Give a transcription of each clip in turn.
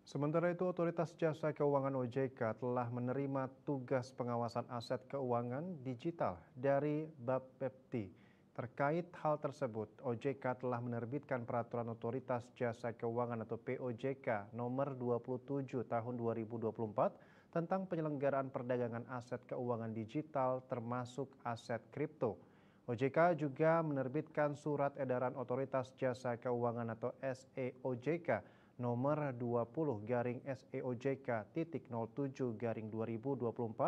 Sementara itu, Otoritas Jasa Keuangan (OJK) telah menerima tugas pengawasan aset keuangan digital dari Bapepti. Terkait hal tersebut, OJK telah menerbitkan Peraturan Otoritas Jasa Keuangan atau POJK Nomor 27 Tahun 2024 tentang penyelenggaraan perdagangan aset keuangan digital termasuk aset kripto. OJK juga menerbitkan Surat Edaran Otoritas Jasa Keuangan atau SEOJK nomor 20-SEOJK.07-2024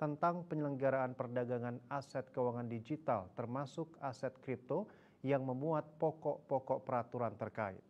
tentang penyelenggaraan perdagangan aset keuangan digital termasuk aset kripto yang memuat pokok-pokok peraturan terkait.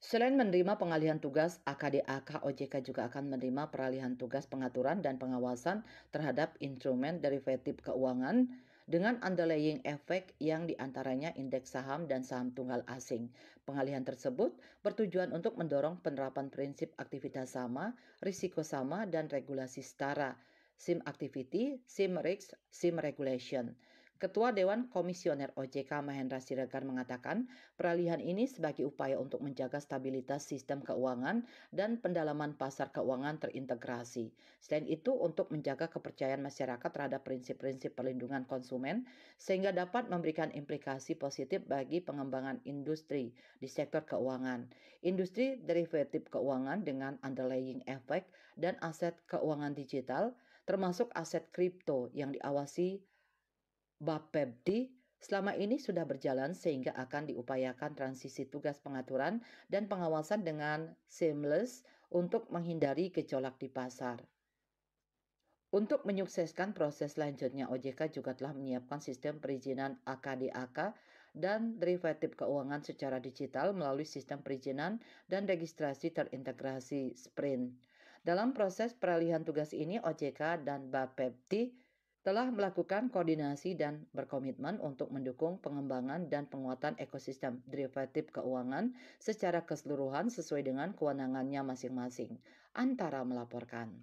Selain menerima pengalihan tugas, AKDAK OJK juga akan menerima peralihan tugas pengaturan dan pengawasan terhadap instrumen derivatif keuangan dengan underlying efek yang diantaranya indeks saham dan saham tunggal asing. Pengalihan tersebut bertujuan untuk mendorong penerapan prinsip aktivitas sama, risiko sama, dan regulasi setara. SIM Activity, SIM Risk, SIM Regulation. Ketua Dewan Komisioner OJK Mahendra Siregar mengatakan peralihan ini sebagai upaya untuk menjaga stabilitas sistem keuangan dan pendalaman pasar keuangan terintegrasi. Selain itu, untuk menjaga kepercayaan masyarakat terhadap prinsip-prinsip perlindungan konsumen, sehingga dapat memberikan implikasi positif bagi pengembangan industri di sektor keuangan. Industri derivatif keuangan dengan underlying effect dan aset keuangan digital, termasuk aset kripto yang diawasi Bapepti selama ini sudah berjalan sehingga akan diupayakan transisi tugas pengaturan dan pengawasan dengan seamless untuk menghindari gejolak di pasar. Untuk menyukseskan proses selanjutnya, OJK juga telah menyiapkan sistem perizinan AKDAK dan derivatif keuangan secara digital melalui sistem perizinan dan registrasi terintegrasi Sprint. Dalam proses peralihan tugas ini, OJK dan Bapepti telah melakukan koordinasi dan berkomitmen untuk mendukung pengembangan dan penguatan ekosistem derivatif keuangan secara keseluruhan sesuai dengan kewenangannya masing-masing. Antara melaporkan.